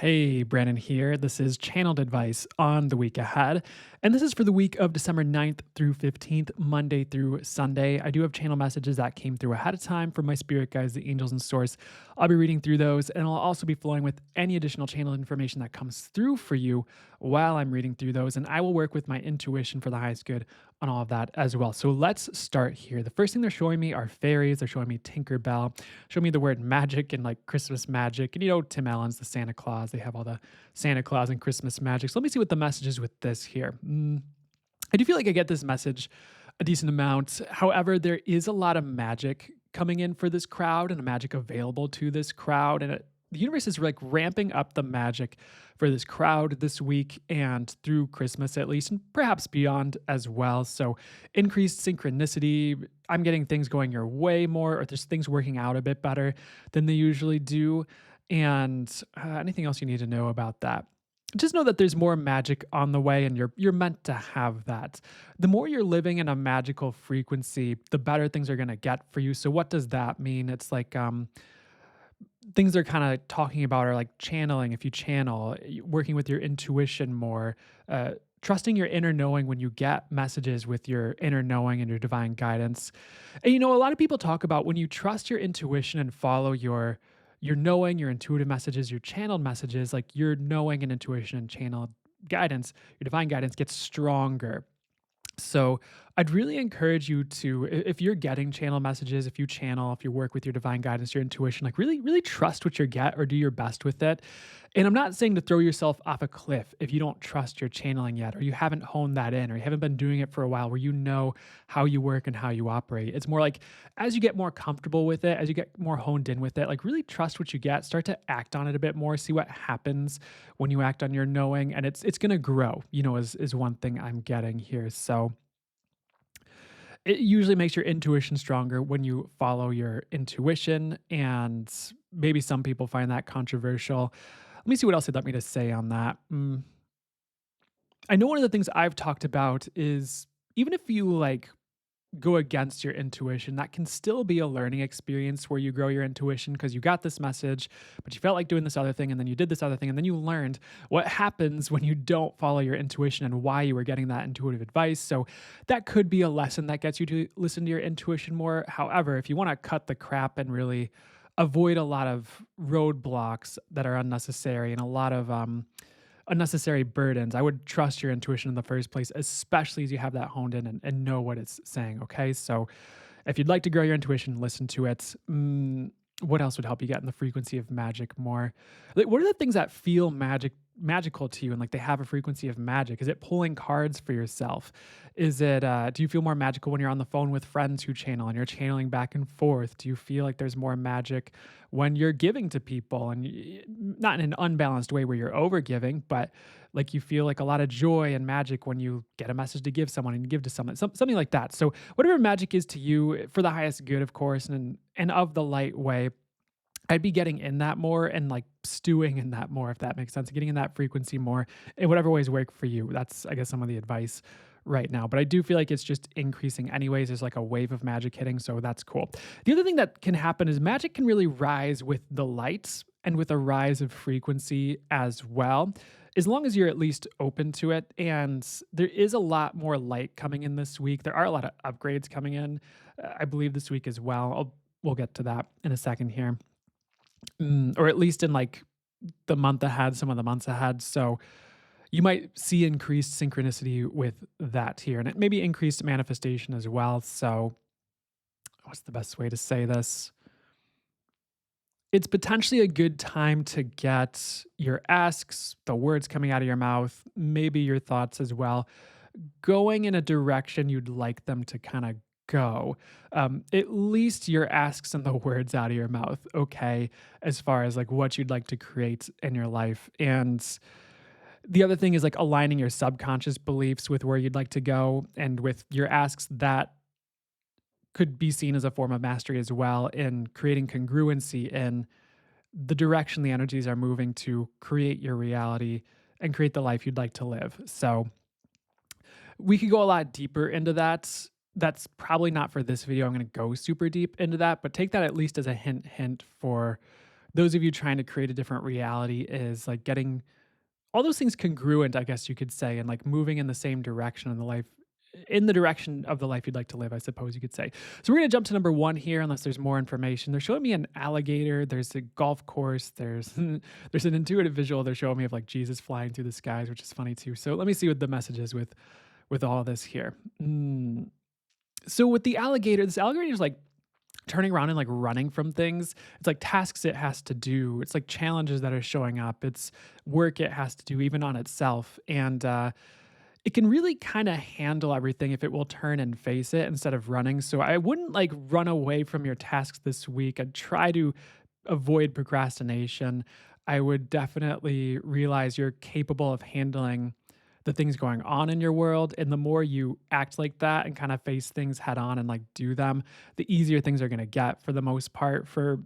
Hey, Brandon here. This is channeled advice on the week ahead. And this is for the week of December 9th through 15th, Monday through Sunday. I do have channel messages that came through ahead of time from my spirit guides, the angels and source. I'll be reading through those, and I'll also be flowing with any additional channel information that comes through for you while I'm reading through those. And I will work with my intuition for the highest good on all of that as well. So let's start here. The first thing they're showing me are fairies. They're showing me Tinkerbell, show me the word magic and like Christmas magic. And Tim Allen's the Santa Claus. They have all the Santa Claus and Christmas magic. So let me see what the message is with this here. I do feel like I get this message a decent amount. However, there is a lot of magic coming in for this crowd and a magic available to this crowd. And the universe is like ramping up the magic for this crowd this week and through Christmas at least, and perhaps beyond as well. So increased synchronicity. I'm getting things going your way more, or there's things working out a bit better than they usually do. And anything else you need to know about that? Just know that there's more magic on the way, and you're meant to have that. The more you're living in a magical frequency, the better things are going to get for you. So what does that mean? It's like things they're kind of talking about are like channeling. If you channel, working with your intuition more, trusting your inner knowing when you get messages with your inner knowing and your divine guidance. And a lot of people talk about when you trust your intuition and follow your knowing, your intuitive messages, your channeled messages, like your knowing and intuition and channeled guidance, your divine guidance gets stronger. So I'd really encourage you to, if you're getting channel messages, if you channel, if you work with your divine guidance, your intuition, like really, really trust what you get or do your best with it. And I'm not saying to throw yourself off a cliff if you don't trust your channeling yet, or you haven't honed that in, or you haven't been doing it for a while where you know how you work and how you operate. It's more like as you get more comfortable with it, as you get more honed in with it, like really trust what you get, start to act on it a bit more, see what happens when you act on your knowing. And it's gonna grow, is one thing I'm getting here. So it usually makes your intuition stronger when you follow your intuition, and maybe some people find that controversial. Let me see what else they'd like me to say on that. I know one of the things I've talked about is even if you like go against your intuition, that can still be a learning experience where you grow your intuition because you got this message, but you felt like doing this other thing, and then you did this other thing, and then you learned what happens when you don't follow your intuition and why you were getting that intuitive advice. So that could be a lesson that gets you to listen to your intuition more. However, if you want to cut the crap and really avoid a lot of roadblocks that are unnecessary and a lot of unnecessary burdens, I would trust your intuition in the first place, especially as you have that honed in and know what it's saying. Okay. So if you'd like to grow your intuition, listen to it. What else would help you get in the frequency of magic more? Like, what are the things that feel magical to you and like they have a frequency of magic? Is it pulling cards for yourself? Is it do you feel more magical when you're on the phone with friends who channel and you're channeling back and forth? Do you feel like there's more magic when you're giving to people, and not in an unbalanced way where you're over giving, but like you feel like a lot of joy and magic when you get a message to give someone and you give to someone, something like that. So whatever magic is to you for the highest good, of course, and of the light way, I'd be getting in that more and like stewing in that more, if that makes sense, getting in that frequency more in whatever ways work for you. That's, I guess, some of the advice right now. But I do feel like it's just increasing anyways. There's like a wave of magic hitting. So that's cool. The other thing that can happen is magic can really rise with the lights and with a rise of frequency as well, as long as you're at least open to it. And there is a lot more light coming in this week. There are a lot of upgrades coming in, I believe, this week as well. We'll get to that in a second here. Or at least in like the month ahead, some of the months ahead. So you might see increased synchronicity with that here, and it maybe increased manifestation as well. So, what's the best way to say this? It's potentially a good time to get your asks, the words coming out of your mouth, maybe your thoughts as well, going in a direction you'd like them to kind of go. At least your asks and the words out of your mouth, okay, as far as like what you'd like to create in your life. And the other thing is like aligning your subconscious beliefs with where you'd like to go, and with your asks that could be seen as a form of mastery as well in creating congruency in the direction the energies are moving to create your reality and create the life you'd like to live. So we could go a lot deeper into that. That's probably not for this video. I'm going to go super deep into that, but take that at least as a hint for those of you trying to create a different reality is like getting all those things congruent, I guess you could say, and like moving in the same direction in the direction of the life you'd like to live, I suppose you could say. So we're gonna jump to number one here, unless there's more information. They're showing me an alligator. There's a golf course. There's there's an intuitive visual they're showing me of like Jesus flying through the skies, which is funny too. So let me see what the message is with all this here. So with the alligator, this alligator is like turning around and like running from things. It's like tasks it has to do. It's like challenges that are showing up. It's work it has to do, even on itself. And it can really kind of handle everything if it will turn and face it instead of running. So I wouldn't like run away from your tasks this week. I'd try to avoid procrastination. I would definitely realize you're capable of handling the things going on in your world. And the more you act like that and kind of face things head on and like do them, the easier things are going to get for the most part for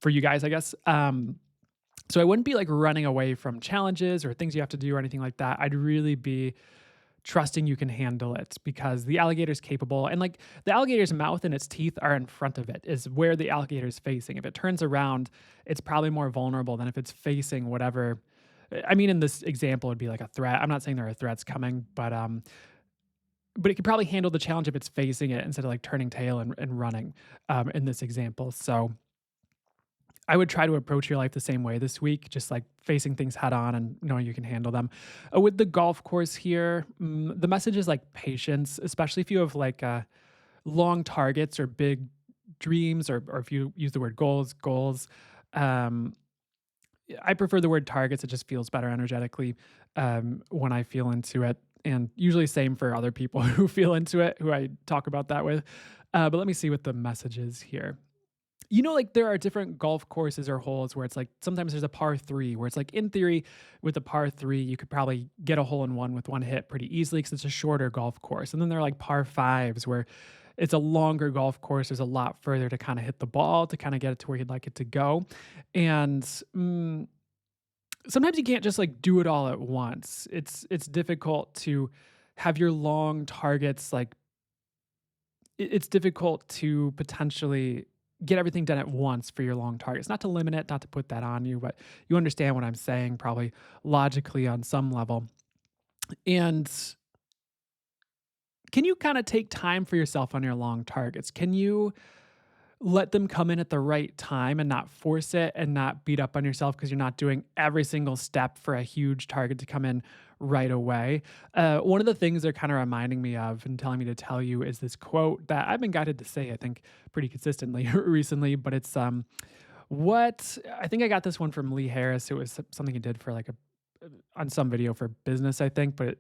you guys, I guess. So I wouldn't be like running away from challenges or things you have to do or anything like that. I'd really be trusting you can handle it because the alligator's capable, and like the alligator's mouth and its teeth are in front of it is where the alligator is facing. If it turns around, it's probably more vulnerable than if it's facing whatever. I mean, in this example, it'd be like a threat. I'm not saying there are threats coming, but it could probably handle the challenge if it's facing it instead of like turning tail and running in this example. So I would try to approach your life the same way this week, just like facing things head on and knowing you can handle them. With the golf course here, the message is like patience, especially if you have like long targets or big dreams, or if you use the word goals. Um, I prefer the word targets. It just feels better energetically when I feel into it. And usually, same for other people who feel into it, who I talk about that with. But let me see what the message is here. Like there are different golf courses or holes where it's like sometimes there's a par three where it's like in theory with a par three, you could probably get a hole in one with one hit pretty easily because it's a shorter golf course. And then there are like par fives where it's a longer golf course. There's a lot further to kind of hit the ball to kind of get it to where you'd like it to go. And sometimes you can't just like do it all at once. It's difficult to have your long targets like it's difficult to potentially get everything done at once for your long targets. Not to limit it, not to put that on you, but you understand what I'm saying probably logically on some level. And can you kind of take time for yourself on your long targets? Can you let them come in at the right time and not force it and not beat up on yourself because you're not doing every single step for a huge target to come in right away? One of the things they're kind of reminding me of and telling me to tell you is this quote that I've been guided to say, I think, pretty consistently recently, but it's what I think I got this one from Lee Harris. It was something he did for like on some video for business, I think, but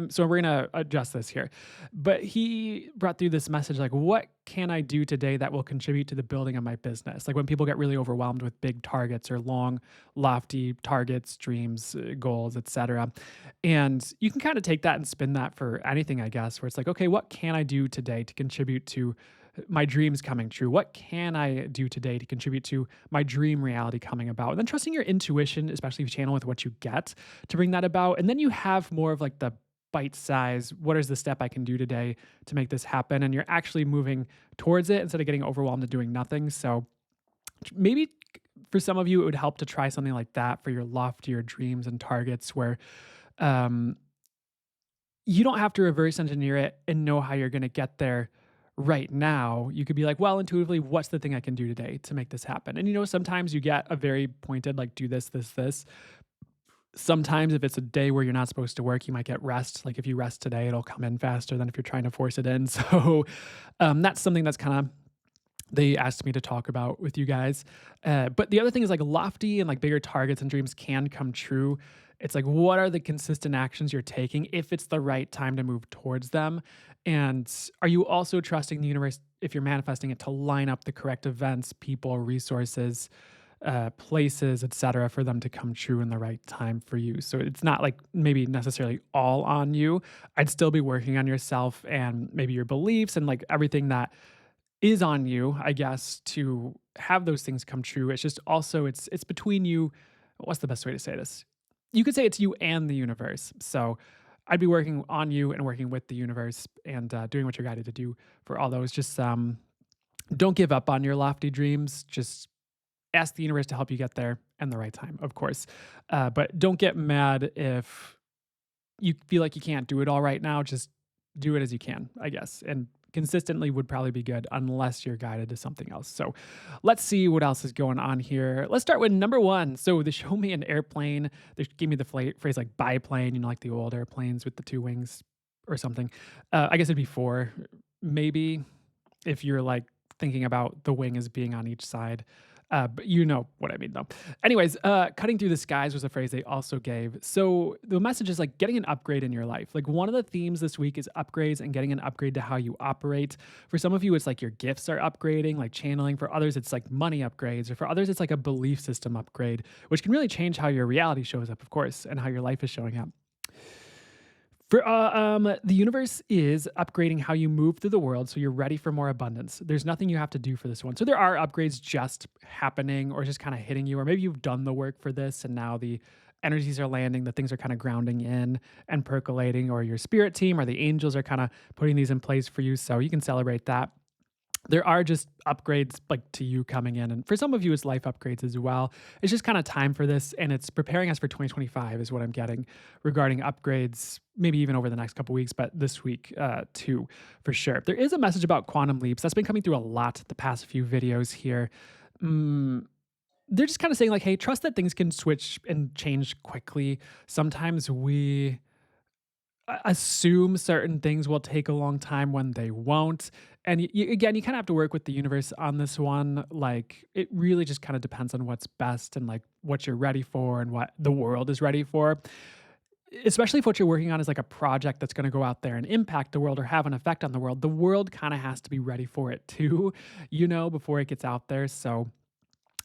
so we're gonna adjust this here. But he brought through this message like, what can I do today that will contribute to the building of my business? Like when people get really overwhelmed with big targets or long, lofty targets, dreams, goals, etc. And you can kind of take that and spin that for anything, I guess, where it's like, okay, what can I do today to contribute to my dreams coming true? What can I do today to contribute to my dream reality coming about? And then trusting your intuition, especially if you channel with what you get, to bring that about. And then you have more of like the bite size, what is the step I can do today to make this happen? And you're actually moving towards it instead of getting overwhelmed and doing nothing. So maybe for some of you, it would help to try something like that for your loftier dreams and targets where you don't have to reverse engineer it and know how you're going to get there right now. You could be like, well, intuitively, what's the thing I can do today to make this happen? And sometimes you get a very pointed, like, do this, this, this. Sometimes if it's a day where you're not supposed to work, you might get rest. Like if you rest today, it'll come in faster than if you're trying to force it in. So that's something that's kind of they asked me to talk about with you guys. But the other thing is like lofty and like bigger targets and dreams can come true. It's like, what are the consistent actions you're taking if it's the right time to move towards them? And are you also trusting the universe, if you're manifesting it, to line up the correct events, people, resources, places, etc., for them to come true in the right time for you? So it's not like maybe necessarily all on you. I'd still be working on yourself and maybe your beliefs and like everything that is on you, I guess, to have those things come true. It's just also it's between you. What's the best way to say this? You could say it's you and the universe. So I'd be working on you and working with the universe and doing what you're guided to do for all those. Just don't give up on your lofty dreams. Just ask the universe to help you get there in the right time, of course. But don't get mad if you feel like you can't do it all right now. Just do it as you can, I guess. And consistently would probably be good unless you're guided to something else. So let's see what else is going on here. Let's start with number one. So they show me an airplane. They gave me the phrase like biplane, like the old airplanes with the two wings or something. I guess it'd be four, maybe, if you're like thinking about the wing as being on each side. But you know what I mean, though. Anyways, cutting through the skies was a phrase they also gave. So the message is like getting an upgrade in your life. Like one of the themes this week is upgrades and getting an upgrade to how you operate. For some of you, it's like your gifts are upgrading, like channeling. For others, it's like money upgrades. Or for others, it's like a belief system upgrade, which can really change how your reality shows up, of course, and how your life is showing up. The universe is upgrading how you move through the world so you're ready for more abundance. There's nothing you have to do for this one. So there are upgrades just happening or just kind of hitting you, or maybe you've done the work for this and now the energies are landing, the things are kind of grounding in and percolating, or your spirit team or the angels are kind of putting these in place for you. So you can celebrate that. There are just upgrades like to you coming in. And for some of you, it's life upgrades as well. It's just kind of time for this. And it's preparing us for 2025 is what I'm getting regarding upgrades, maybe even over the next couple weeks, but this week too, for sure. There is a message about quantum leaps that's been coming through a lot the past few videos here. They're just kind of saying like, hey, trust that things can switch and change quickly. Sometimes we assume certain things will take a long time when they won't. And again, you kind of have to work with the universe on this one. Like, it really just kind of depends on what's best and like what you're ready for and what the world is ready for. Especially if what you're working on is like a project that's going to go out there and impact the world or have an effect on the world. The world kind of has to be ready for it too, before it gets out there. So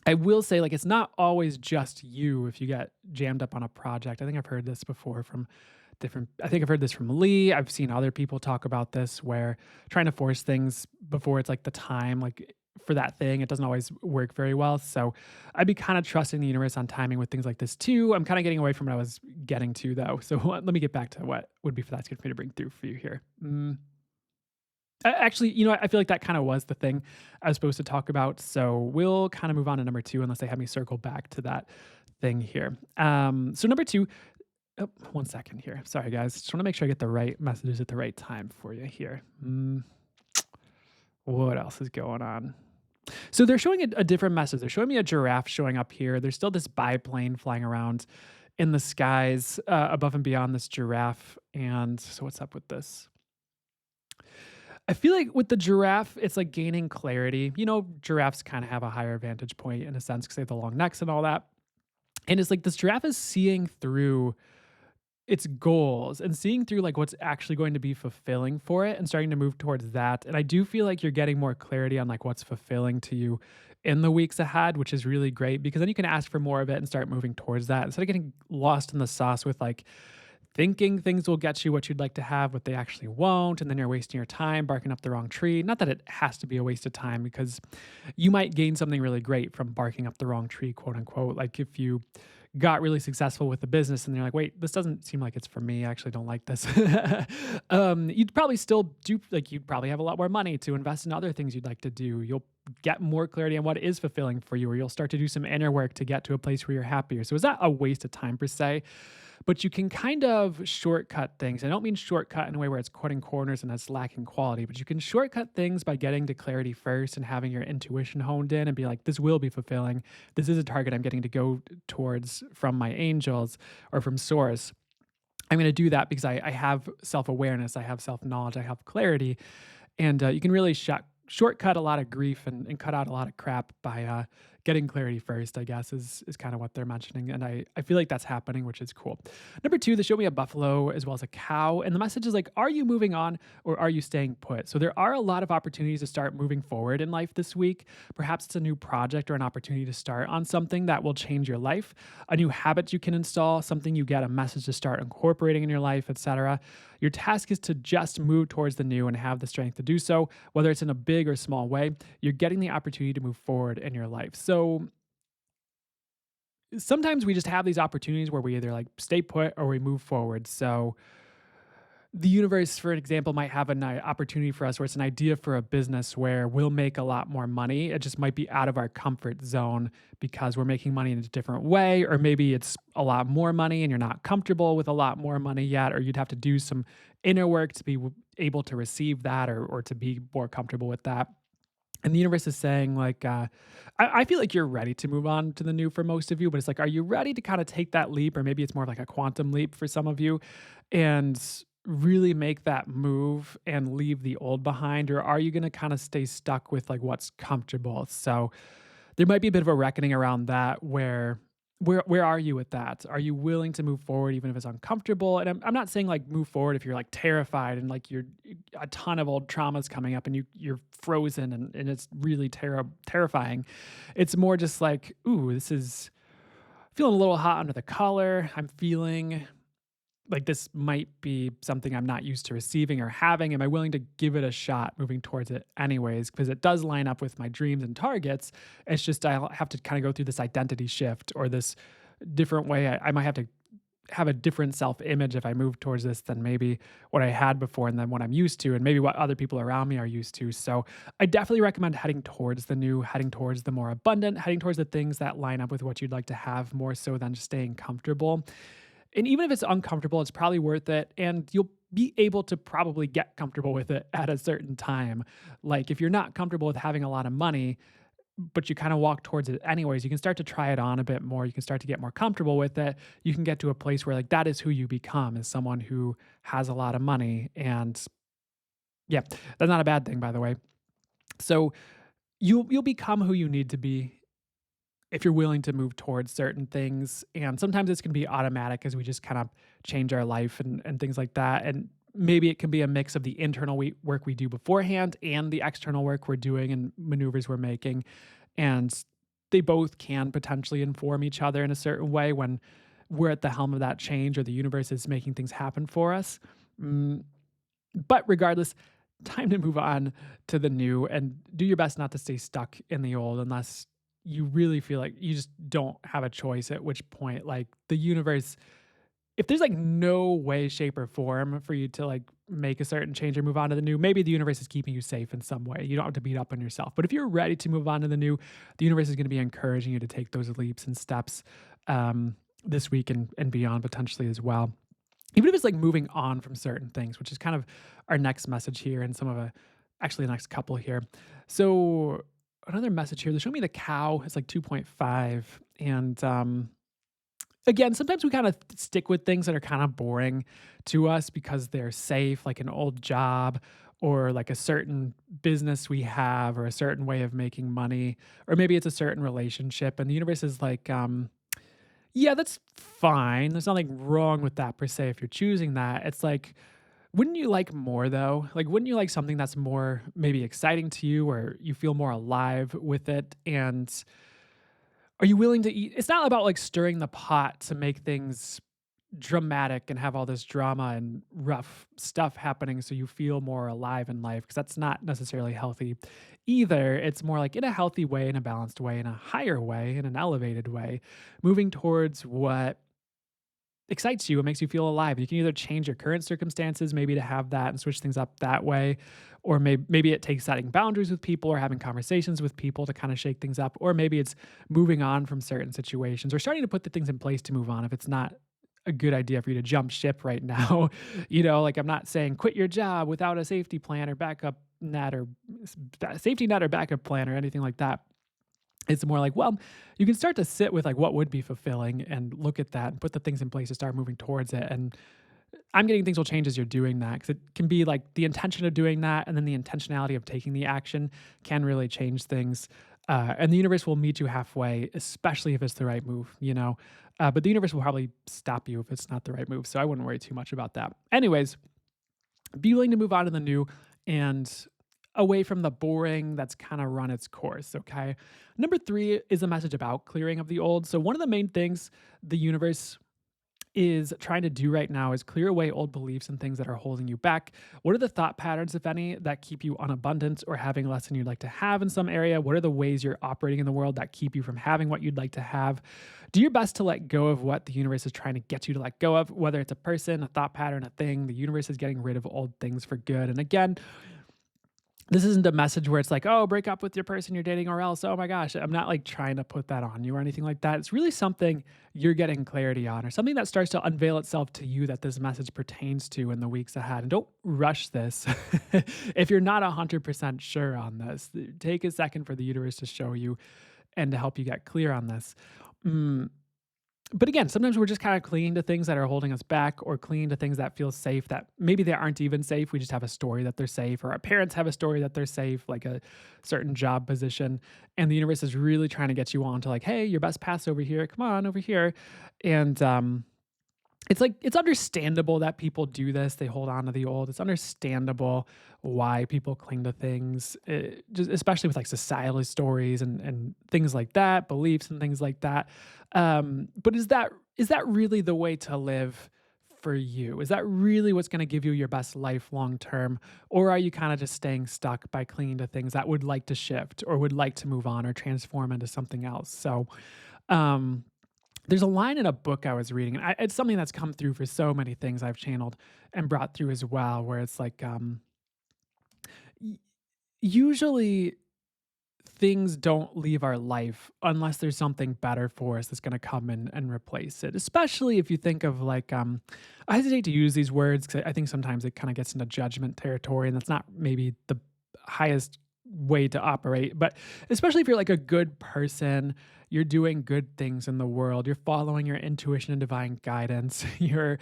I will say, like, it's not always just you if you get jammed up on a project. I think I've heard this before from I think I've heard this from Lee. I've seen other people talk about this where trying to force things before it's like the time, like for that thing, it doesn't always work very well. So I'd be kind of trusting the universe on timing with things like this too. I'm kind of getting away from what I was getting to though. So let me get back to what would be for that's good for me to bring through for you here. Actually, I feel like that kind of was the thing I was supposed to talk about. So we'll kind of move on to number two, unless they have me circle back to that thing here. So number two, oh, 1 second here. Sorry, guys. Just want to make sure I get the right messages at the right time for you here. What else is going on? So they're showing a different message. They're showing me a giraffe showing up here. There's still this biplane flying around in the skies above and beyond this giraffe. And so what's up with this? I feel like with the giraffe, it's like gaining clarity. Giraffes kind of have a higher vantage point in a sense because they have the long necks and all that. And it's like this giraffe is seeing through its goals and seeing through like what's actually going to be fulfilling for it and starting to move towards that. And I do feel like you're getting more clarity on like what's fulfilling to you in the weeks ahead, which is really great because then you can ask for more of it and start moving towards that instead of getting lost in the sauce with like thinking things will get you what you'd like to have, but they actually won't. And then you're wasting your time barking up the wrong tree. Not that it has to be a waste of time because you might gain something really great from barking up the wrong tree, quote unquote. Like if you got really successful with the business and you're like, wait, this doesn't seem like it's for me. I actually don't like this. You'd probably still do, like, you'd probably have a lot more money to invest in other things you'd like to do. You'll get more clarity on what is fulfilling for you, or you'll start to do some inner work to get to a place where you're happier. So it's not a waste of time per se, but you can kind of shortcut things. I don't mean shortcut in a way where it's cutting corners and it's lacking quality, but you can shortcut things by getting to clarity first and having your intuition honed in and be like, this will be fulfilling. This is a target I'm getting to go towards from my angels or from source. I'm going to do that because I have self-awareness, I have self-knowledge, I have clarity. And you can really shortcut a lot of grief and cut out a lot of crap by getting clarity first, I guess, is kind of what they're mentioning. And I feel like that's happening, which is cool. Number two, they show me a buffalo as well as a cow. And the message is like, are you moving on or are you staying put? So there are a lot of opportunities to start moving forward in life this week. Perhaps it's a new project or an opportunity to start on something that will change your life, a new habit you can install, something you get a message to start incorporating in your life, etc. Your task is to just move towards the new and have the strength to do so, whether it's in a big or small way. You're getting the opportunity to move forward in your life. So sometimes we just have these opportunities where we either like stay put or we move forward. So the universe, for an example, might have an opportunity for us where it's an idea for a business where we'll make a lot more money. It just might be out of our comfort zone because we're making money in a different way, or maybe it's a lot more money and you're not comfortable with a lot more money yet, or you'd have to do some inner work to be able to receive that, or to be more comfortable with that. And the universe is saying, like, I feel like you're ready to move on to the new for most of you, but it's like, are you ready to kind of take that leap? Or maybe it's more of like a quantum leap for some of you and really make that move and leave the old behind? Or are you going to kind of stay stuck with like what's comfortable? So there might be a bit of a reckoning around that where are you with that? Are you willing to move forward even if it's uncomfortable? And I'm not saying like move forward if you're like terrified and like you're a ton of old traumas coming up and you're frozen and it's really terrifying. It's more just like, ooh, this is feeling a little hot under the collar. I'm feeling like this might be something I'm not used to receiving or having. Am I willing to give it a shot moving towards it anyways? Because it does line up with my dreams and targets. It's just I'll have to kind of go through this identity shift or this different way. I might have to have a different self image if I move towards this than maybe what I had before and then what I'm used to and maybe what other people around me are used to. So I definitely recommend heading towards the new, heading towards the more abundant, heading towards the things that line up with what you'd like to have more so than just staying comfortable. And even if it's uncomfortable, it's probably worth it. And you'll be able to probably get comfortable with it at a certain time. Like if you're not comfortable with having a lot of money, but you kind of walk towards it anyways, you can start to try it on a bit more. You can start to get more comfortable with it. You can get to a place where like that is who you become as someone who has a lot of money. And yeah, that's not a bad thing, by the way. So you'll become who you need to be if you're willing to move towards certain things. And sometimes this can be automatic as we just kind of change our life and things like that. And maybe it can be a mix of the internal work we do beforehand and the external work we're doing and maneuvers we're making. And they both can potentially inform each other in a certain way when we're at the helm of that change or the universe is making things happen for us. Mm, but regardless, time to move on to the new and do your best not to stay stuck in the old unless you really feel like you just don't have a choice, at which point like the universe, if there's like no way shape or form for you to like make a certain change or move on to the new, maybe the universe is keeping you safe in some way. You don't have to beat up on yourself, but if you're ready to move on to the new, the universe is going to be encouraging you to take those leaps and steps this week and beyond potentially as well, even if it's like moving on from certain things, which is kind of our next message here and some of actually the next couple here. So another message here, they show me the cow. It's like 2.5. And again, sometimes we kind of stick with things that are kind of boring to us because they're safe, like an old job or like a certain business we have or a certain way of making money, or maybe it's a certain relationship. And the universe is like, yeah, that's fine. There's nothing wrong with that per se if you're choosing that. It's like, wouldn't you like more though? Like, wouldn't you like something that's more maybe exciting to you or you feel more alive with it? And are you willing to eat? It's not about like stirring the pot to make things dramatic and have all this drama and rough stuff happening so you feel more alive in life because that's not necessarily healthy either. It's more like in a healthy way, in a balanced way, in a higher way, in an elevated way, moving towards what excites you and makes you feel alive. You can either change your current circumstances, maybe to have that and switch things up that way, or maybe it takes setting boundaries with people or having conversations with people to kind of shake things up, or maybe it's moving on from certain situations or starting to put the things in place to move on if it's not a good idea for you to jump ship right now. Like I'm not saying quit your job without a safety plan or backup net or safety net or backup plan or anything like that. It's more like, well, you can start to sit with like what would be fulfilling and look at that and put the things in place to start moving towards it. And I'm getting things will change as you're doing that because it can be like the intention of doing that and then the intentionality of taking the action can really change things. And the universe will meet you halfway, especially if it's the right move. But the universe will probably stop you if it's not the right move. So I wouldn't worry too much about that. Anyways, be willing to move on to the new and away from the boring that's kind of run its course, okay? Number 3 is a message about clearing of the old. So one of the main things the universe is trying to do right now is clear away old beliefs and things that are holding you back. What are the thought patterns, if any, that keep you unabundant or having less than you'd like to have in some area? What are the ways you're operating in the world that keep you from having what you'd like to have? Do your best to let go of what the universe is trying to get you to let go of, whether it's a person, a thought pattern, a thing. The universe is getting rid of old things for good. And again, this isn't a message where it's like, oh, break up with your person you're dating or else, oh my gosh. I'm not like trying to put that on you or anything like that. It's really something you're getting clarity on or something that starts to unveil itself to you that this message pertains to in the weeks ahead. And don't rush this. If you're not 100% sure on this, take a second for the universe to show you and to help you get clear on this. Mm, but again, sometimes we're just kind of clinging to things that are holding us back or clinging to things that feel safe that maybe they aren't even safe. We just have a story that they're safe, or our parents have a story that they're safe, like a certain job position. And the universe is really trying to get you on to like, hey, your best path's over here. Come on over here. And it's like it's understandable that people do this. They hold on to the old. It's understandable why people cling to things, just especially with like societal stories and things like that, beliefs and things like that. But is that really the way to live for you? Is that really what's going to give you your best life long term, or are you kind of just staying stuck by clinging to things that would like to shift or would like to move on or transform into something else? So. Um, there's a line in a book I was reading, and it's something that's come through for so many things I've channeled and brought through as well, where it's like, y- usually things don't leave our life unless there's something better for us that's going to come in and replace it. Especially if you think of like, I hesitate to use these words because I think sometimes it kind of gets into judgment territory, and that's not maybe the highest way to operate. But especially if you're like a good person, you're doing good things in the world, you're following your intuition and divine guidance, you're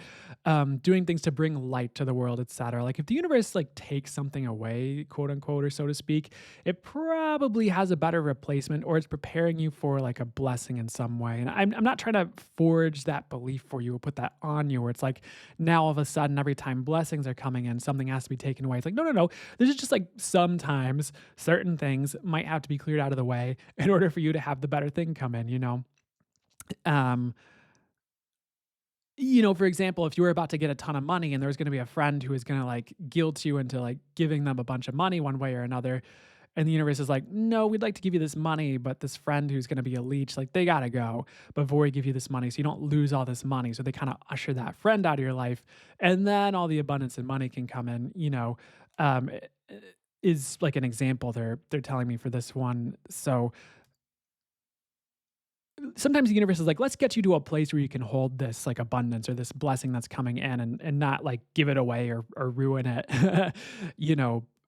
doing things to bring light to the world, etc. Like if the universe like takes something away, quote unquote, or so to speak, it probably has a better replacement, or it's preparing you for like a blessing in some way. And I'm not trying to forge that belief for you or put that on you, where it's like now all of a sudden every time blessings are coming in, something has to be taken away. It's like, no, no, no. This is just like sometimes certain things might have to be cleared out of the way in order for you to have the better thing come in, you know? Um, for example, if you were about to get a ton of money and there was going to be a friend who is going to like guilt you into like giving them a bunch of money one way or another, and the universe is like, no, we'd like to give you this money, but this friend who's going to be a leech, like they got to go before we give you this money so you don't lose all this money. So they kind of usher that friend out of your life, and then all the abundance and money can come in, um, is like an example they're telling me for this one. So sometimes the universe is like, let's get you to a place where you can hold this like abundance or this blessing that's coming in, and not like give it away or ruin it,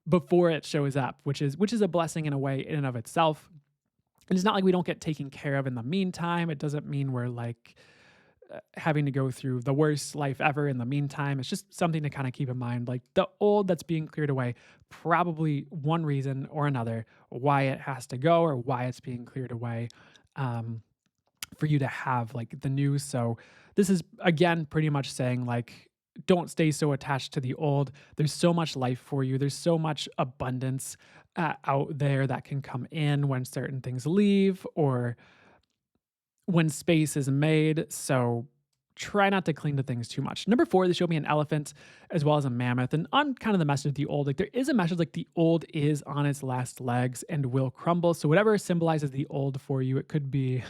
before it shows up, which is a blessing in a way in and of itself. And it's not like we don't get taken care of in the meantime. It doesn't mean we're like having to go through the worst life ever in the meantime. It's just something to kind of keep in mind. Like the old that's being cleared away, probably one reason or another why it has to go or why it's being cleared away. For you to have like the new. So this is again pretty much saying like don't stay so attached to the old. There's so much life for you. There's so much abundance out there that can come in when certain things leave or when space is made. So try not to cling to things too much. Number 4, they showed me an elephant as well as a mammoth. And on kind of the message of the old, like there is a message like the old is on its last legs and will crumble. So whatever symbolizes the old for you, it could be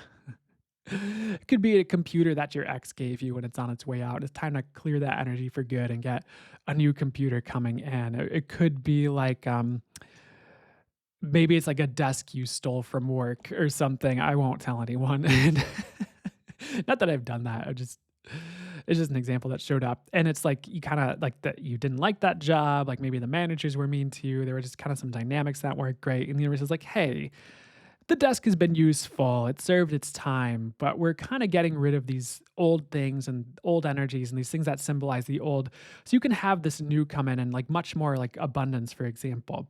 it could be a computer that your ex gave you when it's on its way out. It's time to clear that energy for good and get a new computer coming in. It could be like maybe it's like a desk you stole from work or something. I won't tell anyone. And not that I've done that. It's just an example that showed up. And it's like you kind of like that you didn't like that job. Like maybe the managers were mean to you. There were just kind of some dynamics that weren't great. And the universe is like, hey, the desk has been useful. It served its time, but we're kind of getting rid of these old things and old energies and these things that symbolize the old. So you can have this new come in and like much more like abundance, for example.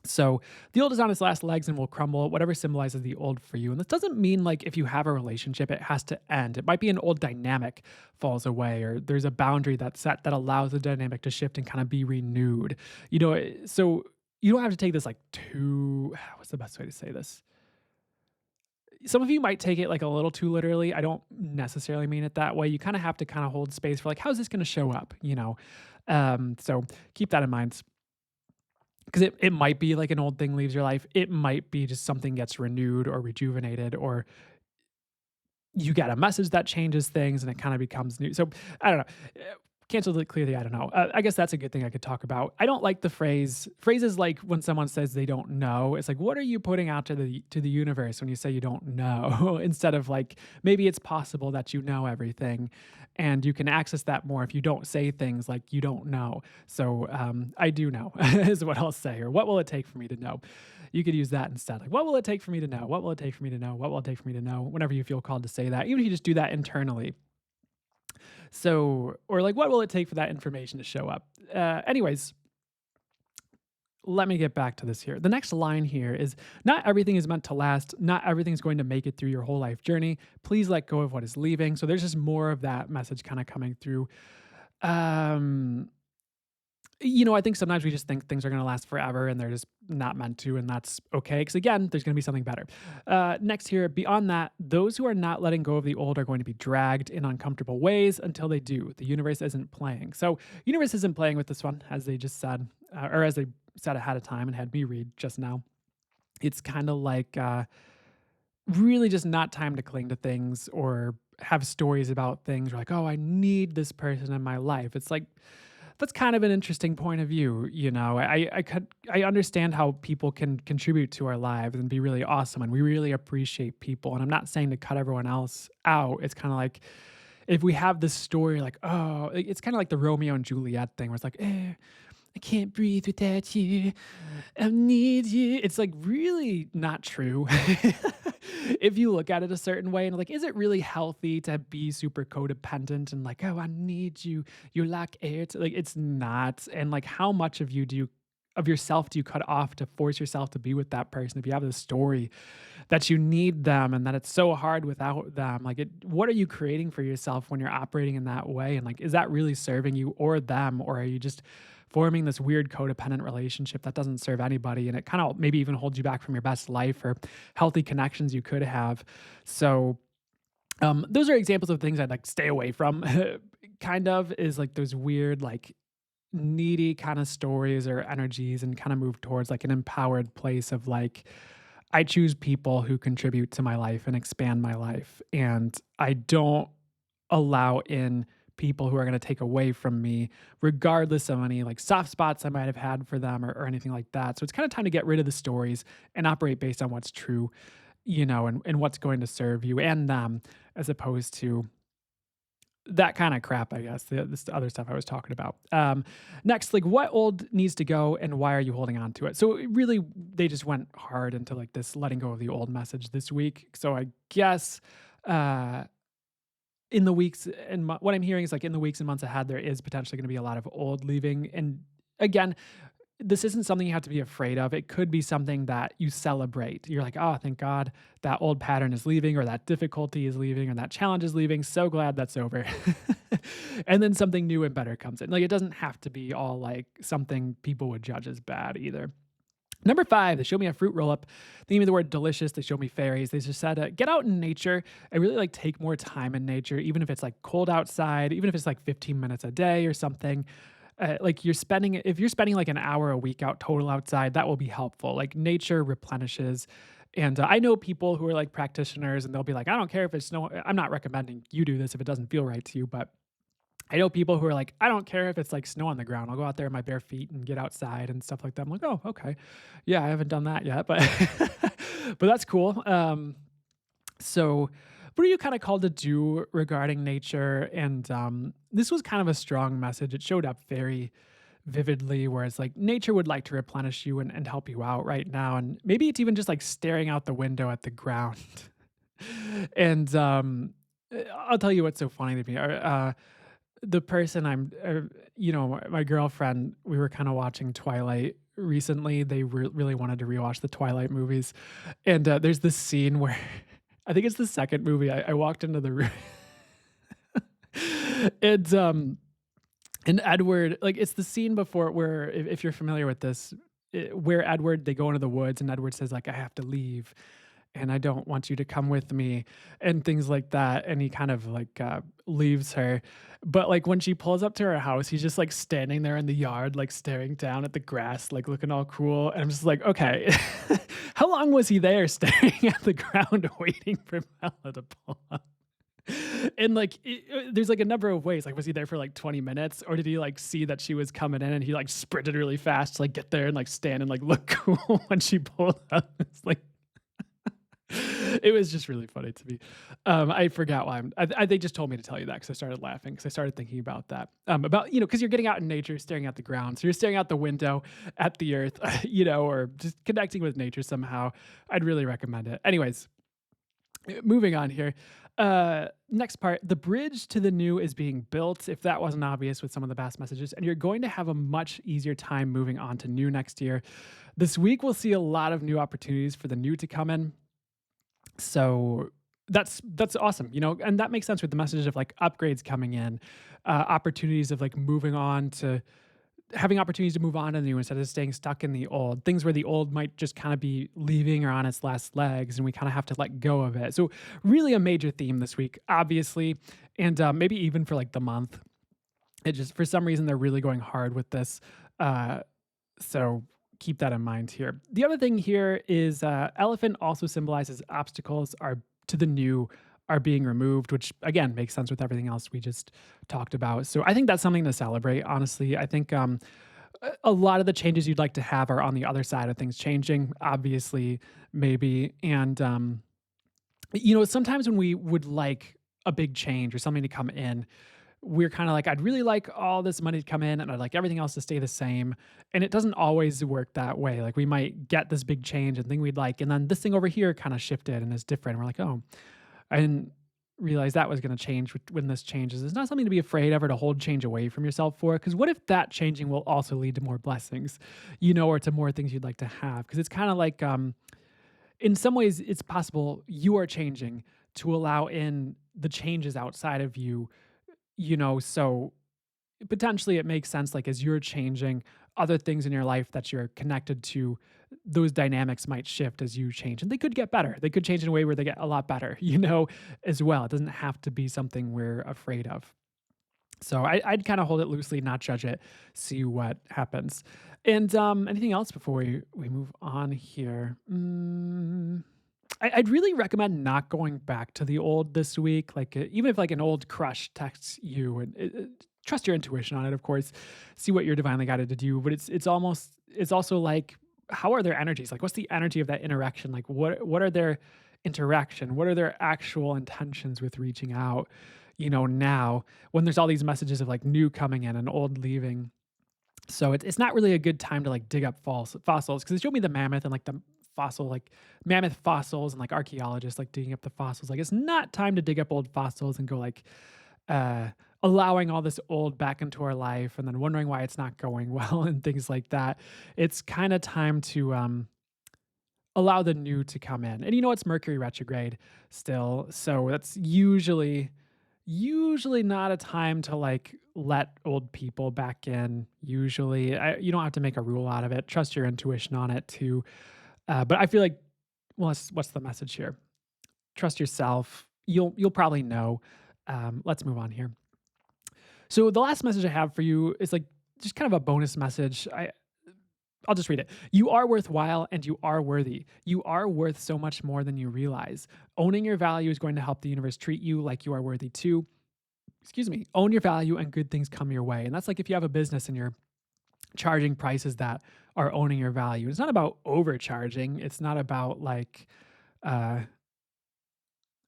So the old is on its last legs and will crumble, whatever symbolizes the old for you. And this doesn't mean like if you have a relationship, it has to end. It might be an old dynamic falls away, or there's a boundary that's set that allows the dynamic to shift and kind of be renewed. So you don't have to take this like too, what's the best way to say this? some of you might take it like a little too literally. I don't necessarily mean it that way. You kind of have to kind of hold space for like, how's this going to show up? So keep that in mind because it might be like an old thing leaves your life. It might be just something gets renewed or rejuvenated, or you get a message that changes things and it kind of becomes new. So I don't know. Canceled it clearly. I don't know. I guess that's a good thing I could talk about. I don't like the phrases like when someone says they don't know. It's like, what are you putting out to the universe when you say you don't know? Instead of like, maybe it's possible that you know everything, and you can access that more if you don't say things like you don't know. So I do know is what I'll say. Or what will it take for me to know? You could use that instead. Like, what will it take for me to know? What will it take for me to know? What will it take for me to know? Whenever you feel called to say that, even if you just do that internally. So, or like, what will it take for that information to show up? Anyways, let me get back to this here. The next line here is not everything is meant to last. Not everything is going to make it through your whole life journey. Please let go of what is leaving. So there's just more of that message kind of coming through. Um, I think sometimes we just think things are going to last forever and they're just not meant to, and that's okay. Because again, there's going to be something better. Next here, beyond that, those who are not letting go of the old are going to be dragged in uncomfortable ways until they do. The universe isn't playing. So, universe isn't playing with this one, as they just said, or as they said ahead of time and had me read just now. It's kind of like really just not time to cling to things or have stories about things. Or like, oh, I need this person in my life. It's like that's kind of an interesting point of view. I understand how people can contribute to our lives and be really awesome, and we really appreciate people. And I'm not saying to cut everyone else out. It's kind of like if we have this story, like, oh, it's kind of like the Romeo and Juliet thing, where it's like, I can't breathe without you. I need you. It's like really not true. If you look at it a certain way and like, is it really healthy to be super codependent and like, oh, I need you. You lack air. Like, it's not. And like, how much of yourself do you cut off to force yourself to be with that person? If you have this story that you need them and that it's so hard without them, like, what are you creating for yourself when you're operating in that way? And like, is that really serving you or them, or are you just forming this weird codependent relationship that doesn't serve anybody, and it kind of maybe even holds you back from your best life or healthy connections you could have? So those are examples of things I'd like stay away from. Kind of is like those weird like needy kind of stories or energies, and kind of move towards like an empowered place of like, I choose people who contribute to my life and expand my life, and I don't allow in people who are going to take away from me, regardless of any like soft spots I might have had for them, or anything like that. So it's kind of time to get rid of the stories and operate based on what's true, and what's going to serve you and them, as opposed to that kind of crap, I guess, this other stuff I was talking about. Next, like, what old needs to go and why are you holding on to it? So really, they just went hard into like this letting go of the old message this week. So I guess uh, in the weeks and what I'm hearing is like in the weeks and months ahead, there is potentially going to be a lot of old leaving. And again, this isn't something you have to be afraid of. It could be something that you celebrate. You're like, oh, thank God that old pattern is leaving, or that difficulty is leaving, or that challenge is leaving. So glad that's over. And then something new and better comes in. Like, it doesn't have to be all like something people would judge as bad either. Number 5, they showed me a fruit roll up. They gave me the word delicious. They showed me fairies. They just said, get out in nature and really like take more time in nature, even if it's like cold outside, even if it's like 15 minutes a day or something. Like if you're spending like an hour a week out total outside, that will be helpful. Like, nature replenishes. And I know people who are like practitioners, and they'll be like, I don't care if it's snow. I'm not recommending you do this if it doesn't feel right to you, but I know people who are like, I don't care if it's like snow on the ground. I'll go out there in my bare feet and get outside and stuff like that. I'm like, oh, okay. Yeah, I haven't done that yet, but but that's cool. So what are you kind of called to do regarding nature? And this was kind of a strong message. It showed up very vividly, whereas like nature would like to replenish you and help you out right now. And maybe it's even just like staring out the window at the ground. And I'll tell you what's so funny to me. The person my girlfriend, we were kind of watching Twilight recently. They really wanted to rewatch the Twilight movies. And there's this scene where I think it's the second movie. I walked into the room and Edward, like, it's the scene before where, if you're familiar with this, where Edward, they go into the woods and Edward says like, I have to leave. and I don't want you to come with me and things like that. And he kind of like leaves her. But like when she pulls up to her house, he's just like standing there in the yard, like staring down at the grass, like looking all cool. And I'm just like, okay, how long was he there staring at the ground waiting for Bella to pull up? And like there's like a number of ways. Like, was he there for like 20 minutes, or did he like see that she was coming in and he like sprinted really fast to like get there and like stand and like look cool when she pulled up? It's like it was just really funny to me. I forgot why they just told me to tell you that because I started laughing because I started thinking about that. About, because you're getting out in nature, staring at the ground. So you're staring out the window at the earth, or just connecting with nature somehow. I'd really recommend it. Anyways, moving on here. Next part, the bridge to the new is being built, if that wasn't obvious with some of the past messages, and you're going to have a much easier time moving on to new next year. This week, we'll see a lot of new opportunities for the new to come in. So that's awesome, and that makes sense with the message of like upgrades coming in, opportunities of like moving on to having opportunities to move on to the new instead of staying stuck in the old things where the old might just kind of be leaving or on its last legs and we kind of have to let go of it. So really a major theme this week, obviously, and maybe even for like the month. It just, for some reason, they're really going hard with this. So keep that in mind here. The other thing here is elephant also symbolizes obstacles are to the new are being removed, which again makes sense with everything else we just talked about. So I think that's something to celebrate. Honestly, I think a lot of the changes you'd like to have are on the other side of things changing. Obviously, maybe, and sometimes when we would like a big change or something to come in, we're kind of like, I'd really like all this money to come in and I'd like everything else to stay the same. And it doesn't always work that way. Like we might get this big change and thing we'd like, and then this thing over here kind of shifted and is different. We're like, oh, I didn't realize that was going to change when this changes. It's not something to be afraid of or to hold change away from yourself for. Because what if that changing will also lead to more blessings, or to more things you'd like to have? Because it's kind of like, in some ways, it's possible you are changing to allow in the changes outside of you, so potentially it makes sense, like as you're changing, other things in your life that you're connected to, those dynamics might shift as you change, and they could get better. They could change in a way where they get a lot better, as well. It doesn't have to be something we're afraid of. So I'd kind of hold it loosely, not judge it, see what happens. And anything else before we move on here? I'd really recommend not going back to the old this week. Like even if like an old crush texts you, and trust your intuition on it, of course. See what you're divinely guided to do. But it's also like, how are their energies? Like, what's the energy of that interaction? Like, what are their interaction? What are their actual intentions with reaching out? Now when there's all these messages of like new coming in and old leaving. So it's not really a good time to like dig up fossils, because they showed me the mammoth and like the fossil, like mammoth fossils, and like archaeologists like digging up the fossils. Like it's not time to dig up old fossils and go like allowing all this old back into our life and then wondering why it's not going well and things like that. It's kind of time to allow the new to come in. And it's Mercury retrograde still, so that's usually not a time to like let old people back in. Usually, you don't have to make a rule out of it. Trust your intuition on it too. But I feel like, well, what's the message here? Trust yourself. You'll probably know. Let's move on here. So the last message I have for you is like just kind of a bonus message. I'll just read it. You are worthwhile and you are worthy. You are worth so much more than you realize. Owning your value is going to help the universe treat you like you are worthy too. Excuse me. Own your value and good things come your way. And that's like if you have a business and you're charging prices that are owning your value. It's not about overcharging. It's not about like,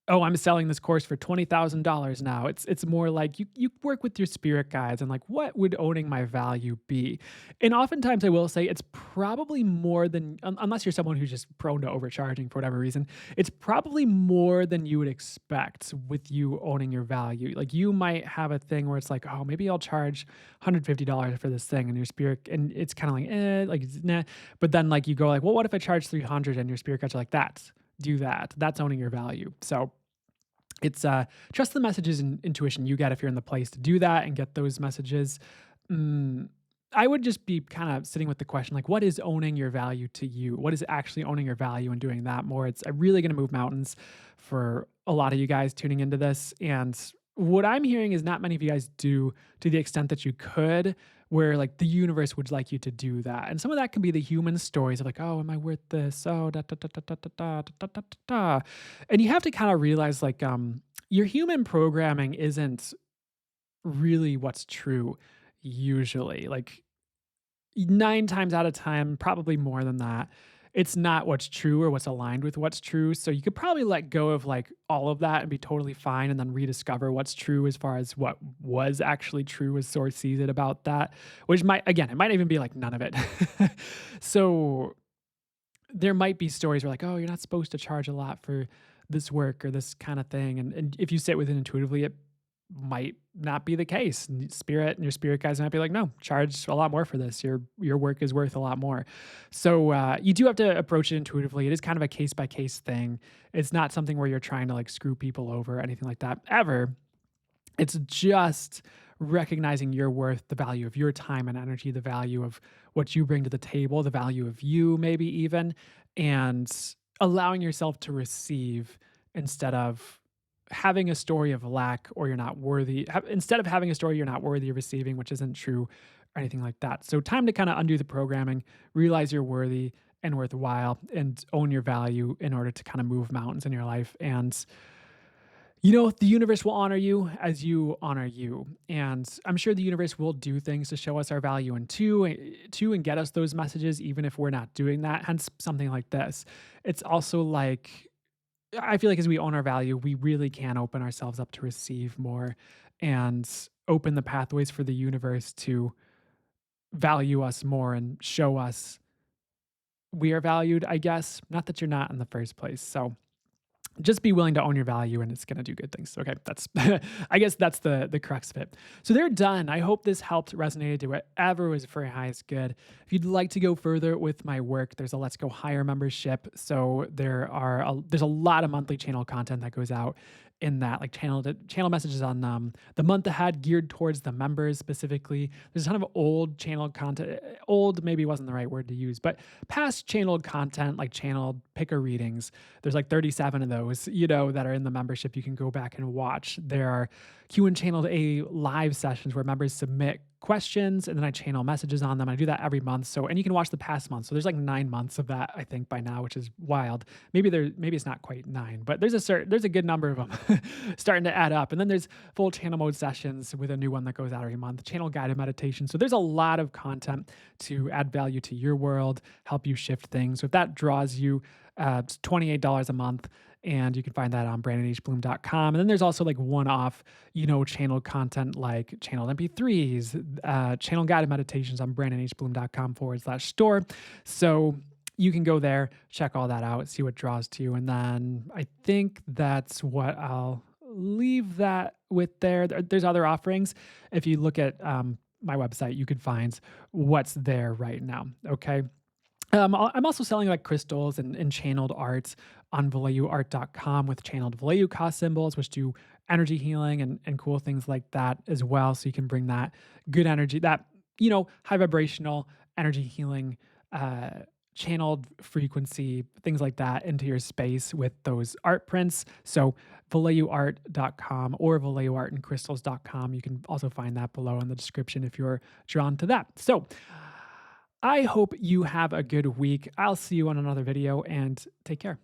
oh, I'm selling this course for $20,000 now. It's more like you work with your spirit guides and like, what would owning my value be? And oftentimes I will say it's probably more than, unless you're someone who's just prone to overcharging for whatever reason, it's probably more than you would expect with you owning your value. Like you might have a thing where it's like, oh, maybe I'll charge $150 for this thing, and your spirit, and it's kind of like, nah. But then like you go like, well, what if I charge 300, and your spirit guides are like, do that. That's owning your value. So it's trust the messages and intuition you get if you're in the place to do that and get those messages. I would just be kind of sitting with the question, like, what is owning your value to you? What is actually owning your value and doing that more? It's really going to move mountains for a lot of you guys tuning into this. And what I'm hearing is not many of you guys do to the extent that you could, where like the universe would like you to do that. And some of that can be the human stories of like, oh, am I worth this? Oh, da da da da da da da da da da da. And you have to kind of realize like your human programming isn't really what's true usually. Like 9 times out of 10, probably more than that, it's not what's true or what's aligned with what's true. So you could probably let go of like all of that and be totally fine and then rediscover what's true as far as what was actually true as source sees it about that, which might, again, it might even be like none of it. So there might be stories where like, oh, you're not supposed to charge a lot for this work or this kind of thing. And if you sit with it intuitively, it might not be the case. Spirit and your spirit guys might be like, no, charge a lot more for this. Your work is worth a lot more. So you do have to approach it intuitively. It is kind of a case by case thing. It's not something where you're trying to like screw people over or anything like that ever. It's just recognizing your worth, the value of your time and energy, the value of what you bring to the table, the value of you, maybe even, and allowing yourself to receive instead of having a story of lack or you're not worthy. Instead of having a story you're not worthy of receiving, which isn't true or anything like that. So, time to kind of undo the programming, realize you're worthy and worthwhile, and own your value in order to kind of move mountains in your life. And the universe will honor you as you honor you. And I'm sure the universe will do things to show us our value and and get us those messages, even if we're not doing that. Hence, something like this. It's also like, I feel like as we own our value, we really can open ourselves up to receive more and open the pathways for the universe to value us more and show us we are valued, I guess. Not that you're not in the first place. So, just be willing to own your value and it's going to do good things. Okay, that's I guess that's the crux of it. So they're done. I hope this helped, resonated to whatever was for your highest good. If you'd like to go further with my work, there's a Let's Go Higher membership. So there's a lot of monthly channel content that goes out in that, like channel messages on the month ahead geared towards the members specifically. There's a ton of old channel content. Old maybe wasn't the right word to use, but past channeled content, like channeled picker readings. There's like 37 of those, that are in the membership. You can go back and watch. There are Q and Channeled A live sessions where members submit questions and then I channel messages on them. I do that every month. And you can watch the past month. So there's like 9 months of that, I think, by now, which is wild. Maybe it's not quite 9, but there's a good number of them starting to add up. And then there's full channel mode sessions with a new one that goes out every month, channel guided meditation. So there's a lot of content to add value to your world, help you shift things. So if that draws you, it's $28 a month. And you can find that on brandonhbloom.com. And then there's also like one-off, channel content like channeled MP3s, channel guided meditations on brandonhbloom.com/store. So you can go there, check all that out, see what draws to you. And then I think that's what I'll leave that with there. There's other offerings. If you look at my website, you could find what's there right now. Okay. I'm also selling like crystals and channeled art on VallejuArt.com with channeled Valleju cost symbols, which do energy healing and cool things like that as well. So you can bring that good energy, that, high vibrational energy healing, channeled frequency, things like that into your space with those art prints. So VallejuArt.com or VallejuArtandCrystals.com. You can also find that below in the description if you're drawn to that. So I hope you have a good week. I'll see you on another video and take care.